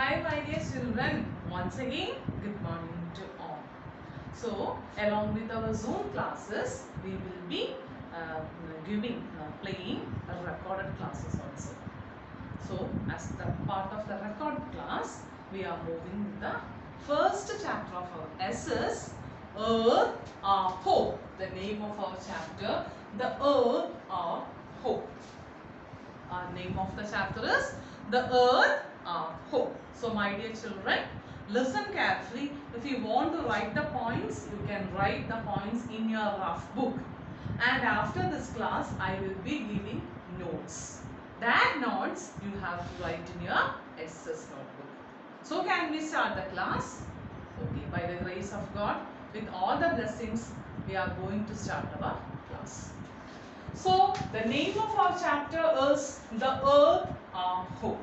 Hi my dear children, once again good morning to all. So along with our Zoom classes we will be playing recorded classes also. So as the part of the recorded class we are moving with the first chapter of our S's Earth our Hope. The name of our chapter, the Earth our Hope. Our name of the chapter is The Earth Our Hope. So my dear children, listen carefully. If you want to write the points, you can write the points in your rough book. And after this class, I will be giving notes. That notes you have to write in your SS notebook. So can we start the class? Okay, by the grace of God, with all the blessings, we are going to start our class. So, the name of our chapter is The Earth Our Hope.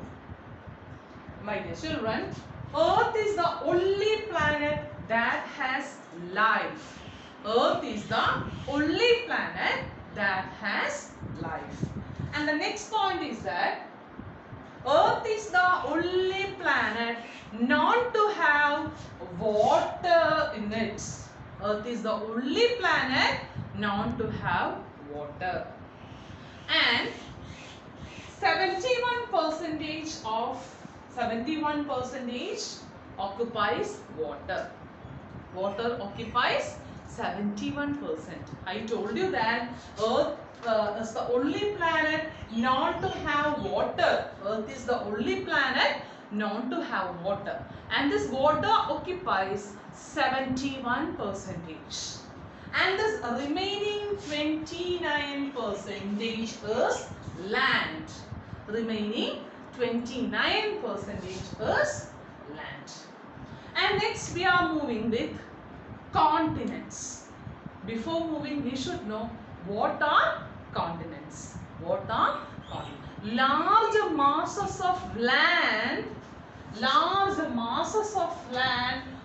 My dear children, Earth is the only planet that has life. Earth is the only planet that has life. And the next point is that Earth is the only planet known to have water in it. Earth is the only planet known to have water. And 71% occupies water. Water occupies 71%. I told you that Earth is the only planet known to have water. Earth is the only planet known to have water. And this water occupies 71%. And this remaining 29% is land. Remaining 29% is land. And next we are moving with continents. Before moving, we should know what are continents. What are continents? Large masses of land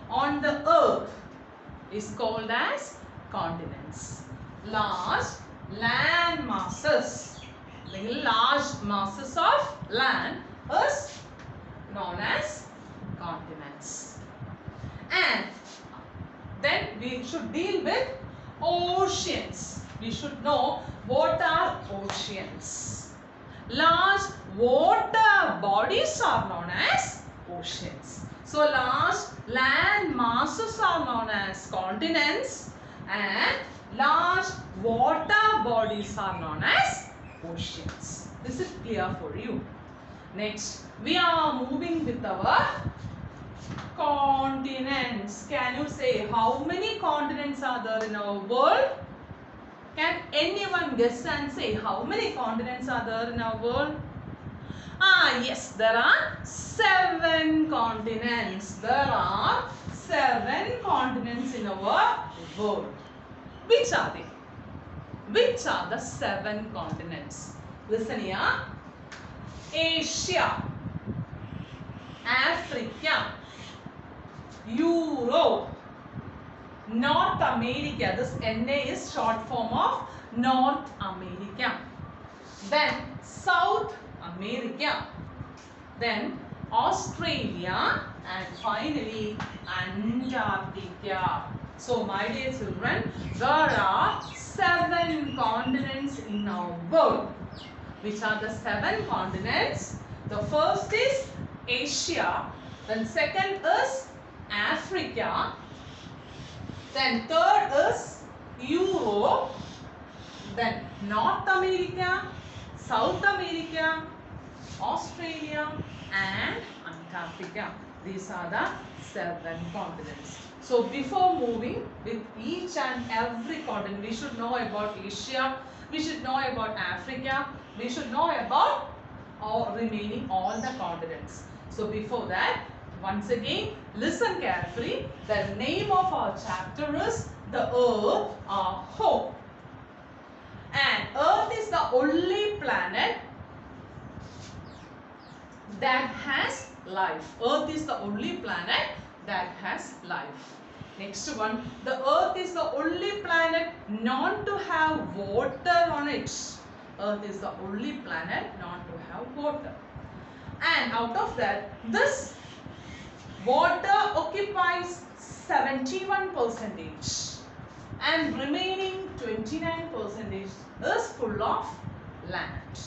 on the earth is called as continents. Large land masses, large masses of land is known as continents. And then we should deal with oceans. We should know what are oceans. Large water bodies are known as oceans. So large land masses are known as continents and large water bodies are known as oceans. This is clear for you. Next, we are moving with our continents. Can you say how many continents are there in our world? Can anyone guess and say how many continents are there in our world? Yes, there are 7 continents. There are 7 continents in our world. Which are they? Which are the 7 continents? Listen here. Asia, Africa, Europe, North America. This NA is short form of North America. Then South America. Then Australia and finally Antarctica. So my dear children, there are 7 continents in our world. Which are the 7 continents? The first is Asia. Then second is Africa. Then third is Europe. Then North America, South America, Australia and Antarctica. These are the 7 continents. So before moving with each and every continent, we should know about Asia, we should know about Africa, we should know about all the continents. So before that, once again, listen carefully. The name of our chapter is The Earth Our Hope. And Earth is the only planet that has life. Earth is the only planet that has life. Next one, the Earth is the only planet known to have water on it. Earth is the only planet known to have water. And out of that, this water occupies 71% and remaining 29% is full of land.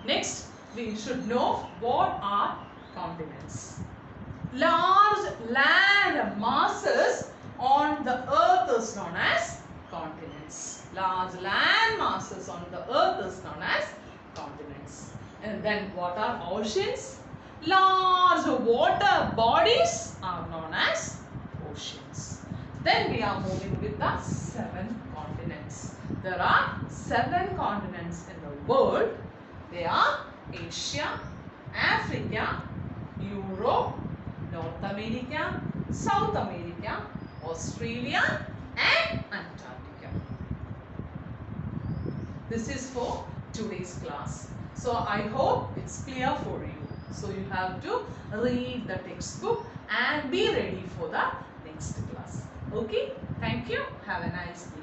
Next, we should know what are continents. Large land masses on the earth is known as continents. Large land masses on the earth is known as continents. And then what are oceans? Large water bodies are known as oceans. Then we are moving with the 7 continents. There are 7 continents in the world. They are Asia, Africa, Europe, North America, South America, Australia and Antarctica. This is for today's class. So I hope it's clear for you. So you have to read the textbook and be ready for the next class. Okay? Thank you. Have a nice day.